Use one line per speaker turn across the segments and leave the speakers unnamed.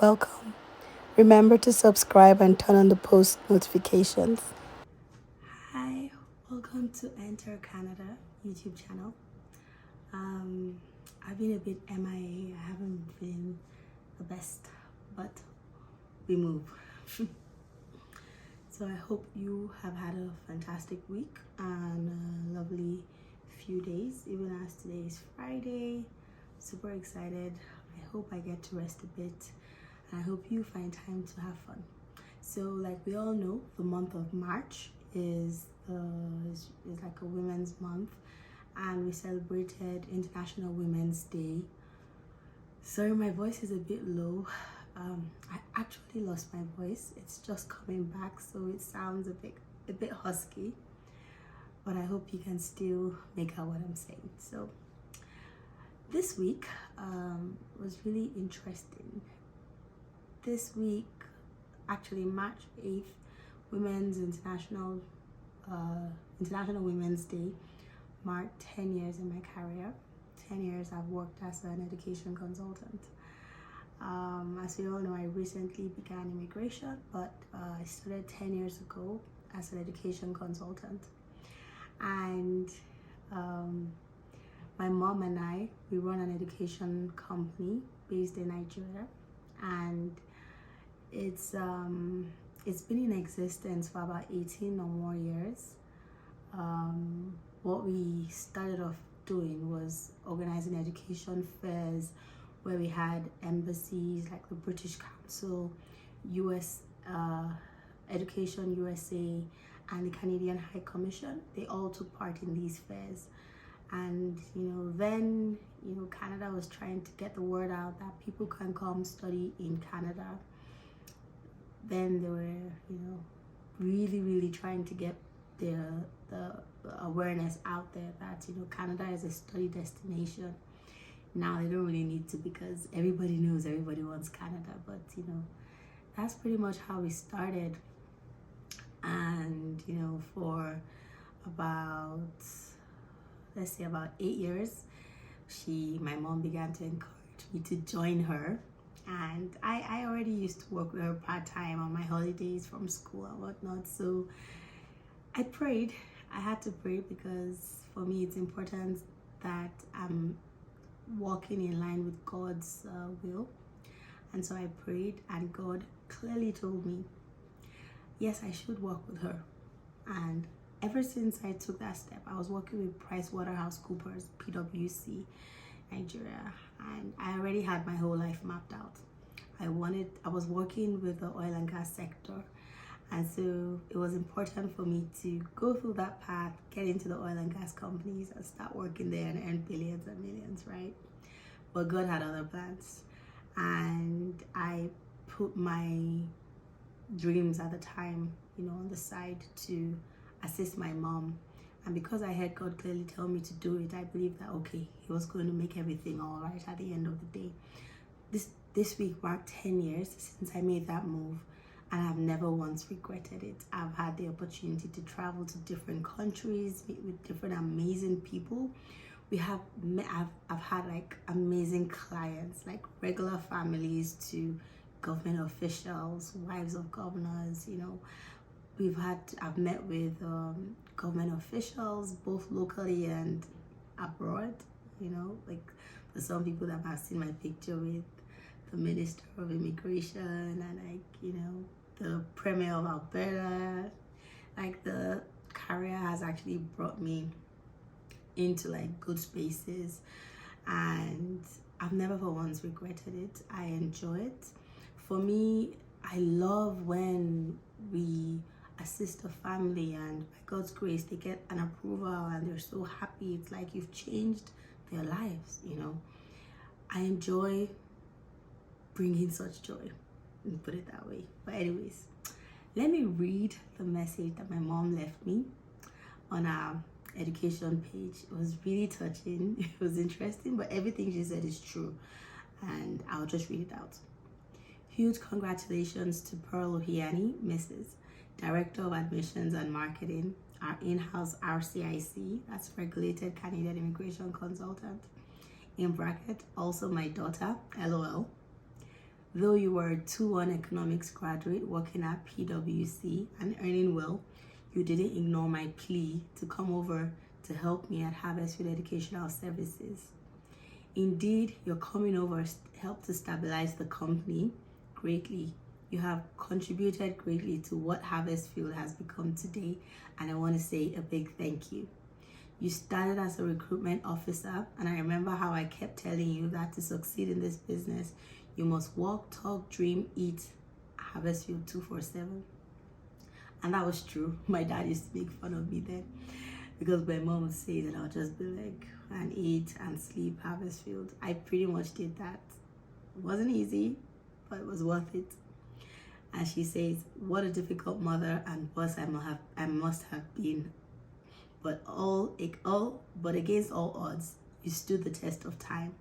Welcome. Remember to subscribe and turn on the post notifications. Hi, welcome to Enter Canada YouTube channel. I've been a bit MIA. I haven't been the best, but we move. So I hope you have had a fantastic week and a lovely few days, even as today is Friday. Super excited. I hope I get to rest a bit, and I hope you find time to have fun. So like we all know, the month of March is like a women's month, and we celebrated International Women's Day. Sorry, my voice is a bit low. I actually lost my voice. It's just coming back, so it sounds a bit husky, but I hope you can still make out what I'm saying. So this week was really interesting. This week, actually March 8th, International Women's Day, marked 10 years in my career. 10 years I've worked as an education consultant. As we all know, I recently began immigration, but I started 10 years ago as an education consultant. And my mom and I, we run an education company based in Nigeria, and it's been in existence for about 18 or more years. What we started off doing was organizing education fairs where we had embassies like the British Council, US Education USA, and the Canadian High Commission. They all took part in these fairs. And then Canada was trying to get the word out that people can come study in Canada. Then they were really trying to get the awareness out there that Canada is a study destination. Now they don't really need to, because everybody knows everybody wants Canada, but that's pretty much how we started. And for about, let's say, about 8 years, my mom began to encourage me to join her. And I already used to work with her part-time on my holidays from school and whatnot. So I prayed. I had to pray, because for me it's important that I'm walking in line with God's will. And so I prayed, and God clearly told me, yes, I should work with her. And ever since I took that step, I was working with PricewaterhouseCoopers, PwC, Nigeria, and I already had my whole life mapped out. I was working with the oil and gas sector, and so it was important for me to go through that path, get into the oil and gas companies and start working there and earn billions and millions, right? But God had other plans, and I put my dreams at the time, on the side to assist my mom. And because I heard God clearly tell me to do it, I believed that okay, he was going to make everything all right at the end of the day. This week marked 10 years since I made that move, and I've never once regretted it. I've had the opportunity to travel to different countries, meet with different amazing people. I've had like amazing clients, like regular families to government officials, wives of governors. I've met with government officials, both locally and abroad. Like there's some people that I've seen my picture with the Minister of Immigration, and the Premier of Alberta. Like the career has actually brought me into like good spaces, and I've never for once regretted it. I enjoy it. For me, I love when we assist a family and by God's grace they get an approval and they're so happy. It's like you've changed their lives. I enjoy bringing such joy, and put it that way. But anyways, let me read the message that my mom left me on our education page. It was really touching. It was interesting, but everything she said is true, and I'll just read it out. Huge congratulations to Pearl Ohiani, Mrs. Director of Admissions and Marketing, our in-house RCIC, that's Regulated Canadian Immigration Consultant, in bracket, also my daughter, LOL. Though you were a 2-1 economics graduate working at PwC and earning well, you didn't ignore my plea to come over to help me at Harvest Field Educational Services. Indeed, your coming over helped to stabilize the company greatly. You have contributed greatly to what Harvest Field has become today, and I want to say a big thank you. You started as a recruitment officer, and I remember how I kept telling you that to succeed in this business, you must walk, talk, dream, eat Harvest Field 247. And that was true. My dad used to make fun of me then, because my mom would say that I'll just be like, and eat and sleep Harvest Field. I pretty much did that. It wasn't easy, but it was worth it. And she says, what a difficult mother and boss I must have been. But against all odds, you stood the test of time.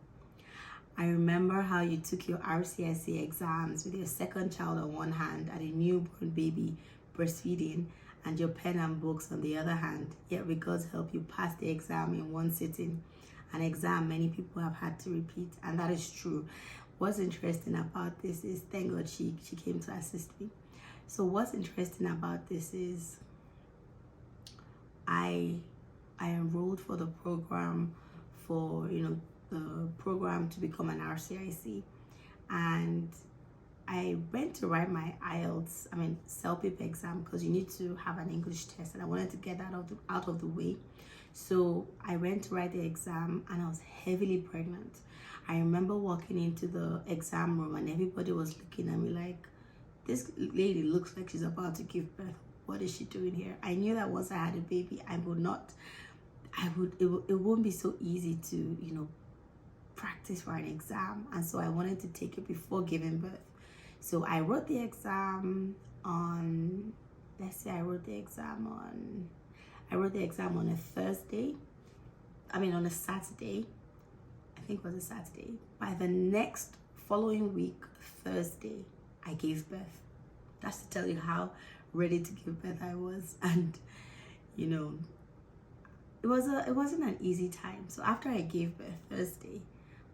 I remember how you took your IRCC exams with your second child on one hand and a newborn baby breastfeeding, and your pen and books on the other hand, yet with God's help you passed the exam in one sitting, an exam many people have had to repeat, and that is true. What's interesting about this is, thank God she came to assist me. So what's interesting about this is I enrolled for the program for, the program to become an RCIC, and I went to write my CELPIP exam, because you need to have an English test, and I wanted to get that out of the way. So I went to write the exam, and I was heavily pregnant. I remember walking into the exam room, and everybody was looking at me like, this lady looks like she's about to give birth. What is she doing here? I knew that once I had a baby, it won't be so easy to, practice for an exam. And so I wanted to take it before giving birth. So I wrote the exam on, I wrote the exam on a Thursday. On a Saturday. I think it was a Saturday. By the next following week, Thursday, I gave birth. That's to tell you how ready to give birth I was. And, it wasn't an easy time. So after I gave birth Thursday,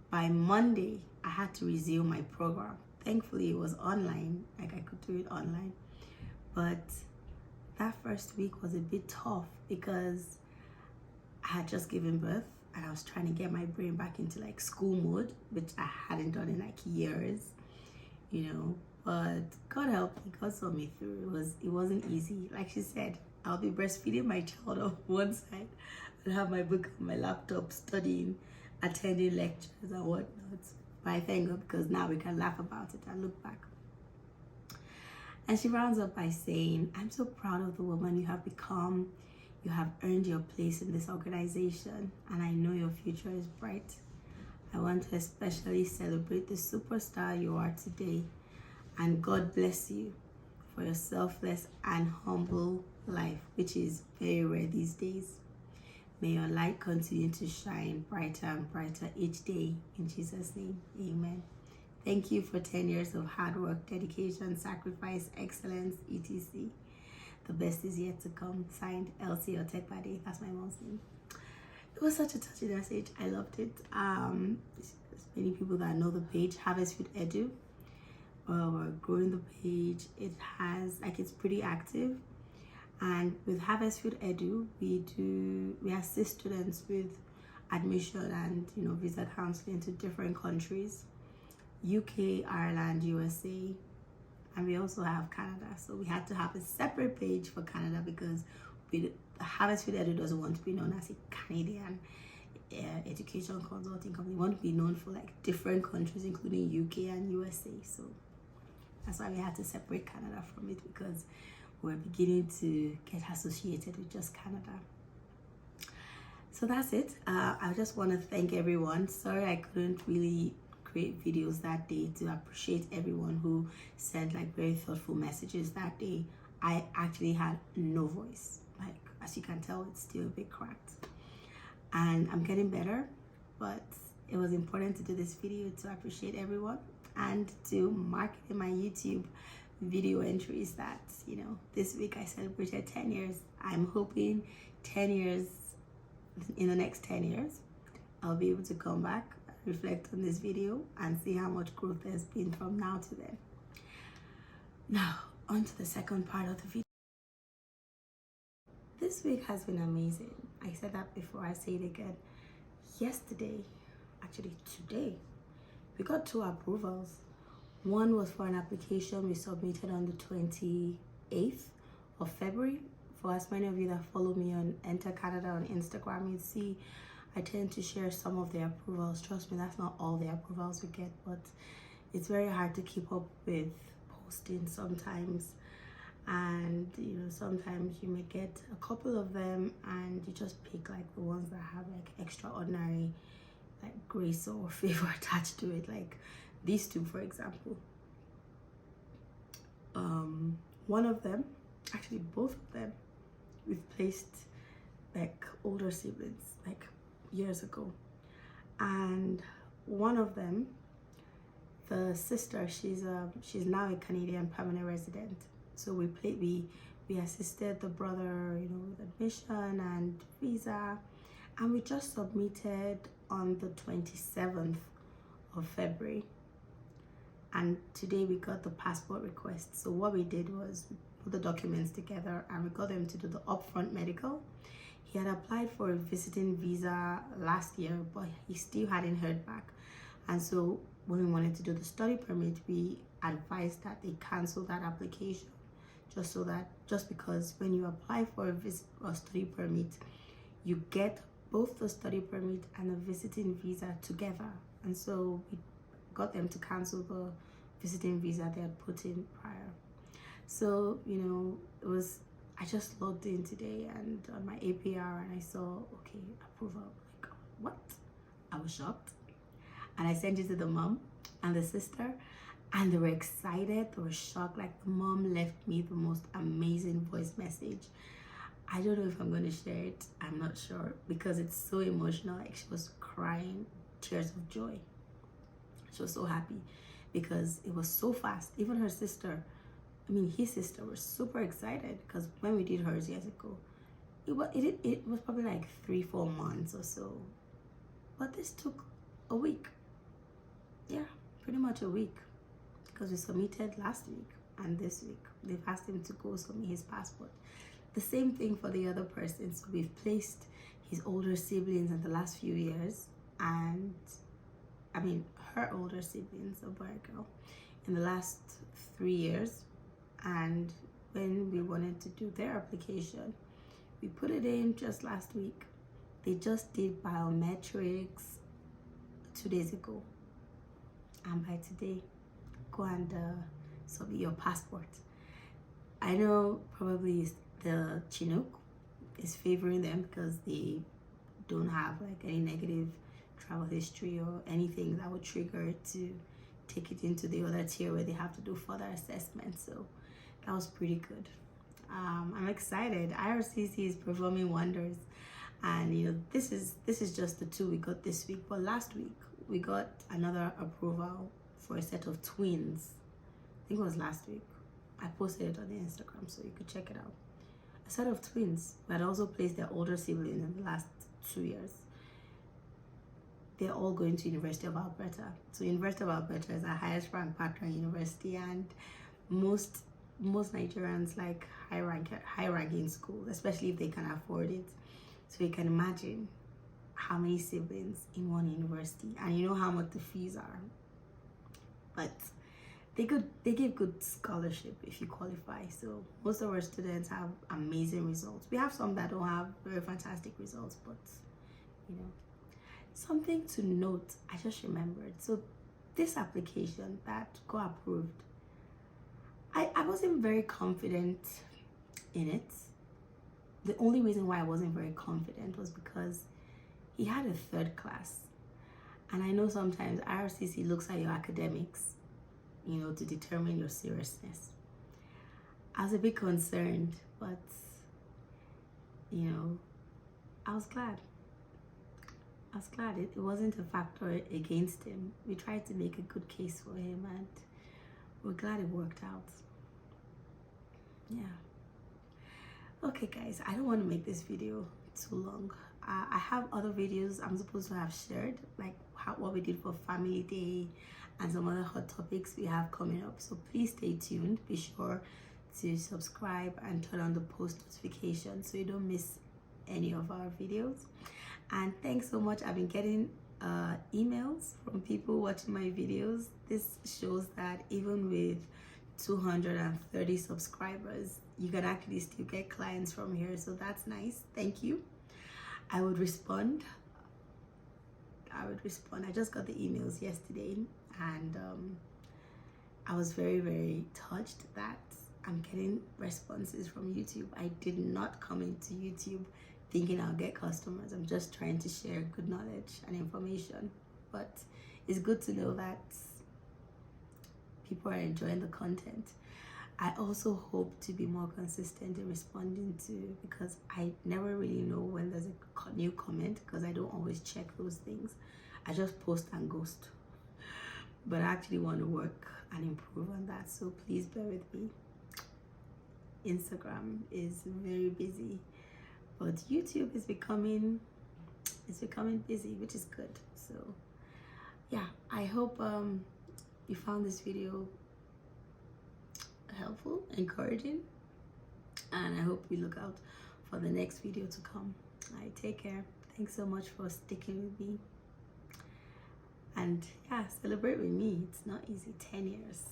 by Monday, I had to resume my program. Thankfully, it was online, like I could do it online. But that first week was a bit tough because I had just given birth and I was trying to get my brain back into like school mode, which I hadn't done in like years, but God helped me, God saw me through. It wasn't easy. Like she said, I'll be breastfeeding my child on one side and have my book on my laptop studying, attending lectures and whatnot. But I thank God, because now we can laugh about it and look back. And she rounds up by saying, I'm so proud of the woman you have become. You have earned your place in this organization, and I know your future is bright. I want to especially celebrate the superstar you are today, and God bless you for your selfless and humble life, which is very rare these days. May your light continue to shine brighter and brighter each day. In Jesus' name, amen. Thank you for 10 years of hard work, dedication, sacrifice, excellence, etc. The best is yet to come. Signed, Elsie Otekbade. That's my mom's name. It was such a touching message. I loved it. There's many people that know the page, Harvest Field Edu. We're growing the page. It's pretty active. And with Harvest Field Edu, we assist students with admission and visa counseling to different countries, UK, Ireland, USA, and we also have Canada. So we had to have a separate page for Canada because Harvest Field Edu doesn't want to be known as a Canadian education consulting company. We want to be known for like different countries, including UK and USA. So that's why we had to separate Canada from it, because we're beginning to get associated with just Canada. So that's it. I just want to thank everyone. Sorry I couldn't really create videos that day to appreciate everyone who sent like very thoughtful messages that day. I actually had no voice. Like, as you can tell, it's still a bit cracked. And I'm getting better, but it was important to do this video to appreciate everyone and to mark in my YouTube video entries that, this week I celebrated 10 years. I'm hoping 10 years, in the next 10 years, I'll be able to come back reflect on this video and see how much growth there's been from now to then. Now, on to the second part of the video. This week has been amazing. I said that before, I say it again. Yesterday, actually today, we got 2 approvals. One was for an application we submitted on the 28th of February. For as many of you that follow me on Enter Canada on Instagram, you see I tend to share some of the approvals. Trust me, that's not all the approvals we get, but it's very hard to keep up with posting sometimes. And sometimes you may get a couple of them and you just pick like the ones that have like extraordinary like grace or favor attached to it, like these 2 for example. One of them, actually both of them, we've placed like older siblings like years ago. And one of them, the sister, she's now a Canadian permanent resident. So we assisted the brother, with admission and visa, and we just submitted on the 27th of February. And today we got the passport request. So what we did was we put the documents together and we got them to do the upfront medical. He had applied for a visiting visa last year, but he still hadn't heard back. And so when we wanted to do the study permit, we advised that they cancel that application, just because when you apply for a study permit, you get both the study permit and the visiting visa together. And so we got them to cancel the visiting visa they had put in prior. So I just logged in today and on my APR, and I saw, okay, approval. Like, what? I was shocked. And I sent it to the mom and the sister, and they were excited, they were shocked. Like, the mom left me the most amazing voice message. I don't know if I'm going to share it, I'm not sure, because it's so emotional. Like, she was crying tears of joy. She was so happy because it was so fast. Even her sister, his sister, was super excited because when we did hers years ago, it was probably like 3-4 months or so, but this took a week. Yeah, pretty much a week, because we submitted last week, and this week they've asked him to go submit his passport. The same thing for the other person. So we've placed his older siblings in the last few years, and her older siblings, a boy and girl, in the last 3 years. And when we wanted to do their application, we put it in just last week. They just did biometrics 2 days ago, and by today, go and submit your passport. I know probably the Chinook is favoring them because they don't have like any negative travel history or anything that would trigger it to take it into the other tier where they have to do further assessment. So that was pretty good. I'm excited. IRCC is performing wonders, and this is just the 2 we got this week. But last week we got another approval for a set of twins. I think it was last week. I posted it on the Instagram so you could check it out. A set of twins who had also placed their older siblings in the last 2 years. They're all going to University of Alberta. So University of Alberta is our highest ranked partner university, and most Nigerians like high ranking schools, especially if they can afford it. So you can imagine how many siblings in one university, and you know how much the fees are. But they give good scholarship if you qualify. So most of our students have amazing results. We have some that don't have very fantastic results, but something to note, I just remembered. So this application that got approved, I wasn't very confident in it. The only reason why I wasn't very confident was because he had a 3rd class. And I know sometimes IRCC looks at your academics, to determine your seriousness. I was a bit concerned, but, I was glad. It wasn't a factor against him. We tried to make a good case for him, and we're glad it worked out. Yeah. Okay, guys, I don't want to make this video too long. I have other videos I'm supposed to have shared, like what we did for Family Day and some other hot topics we have coming up. So please stay tuned. Be sure to subscribe and turn on the post notification so you don't miss any of our videos. And thanks so much. I've been getting emails from people watching my videos. This shows that even with 230 subscribers, you can actually still get clients from here, so that's nice. Thank you. I would respond. I just got the emails yesterday, and I was very, very touched that I'm getting responses from YouTube. I did not come into YouTube thinking I'll get customers. I'm just trying to share good knowledge and information, but it's good to know that people are enjoying the content. I also hope to be more consistent in responding to, because I never really know when there's a new comment, because I don't always check those things. I just post and ghost. But I actually want to work and improve on that, so please bear with me. Instagram is very busy, but YouTube is becoming busy, which is good. So yeah, I hope you found this video helpful, encouraging, and I hope you look out for the next video to come. Take care. Thanks so much for sticking with me, and yeah, celebrate with me. It's not easy. 10 years.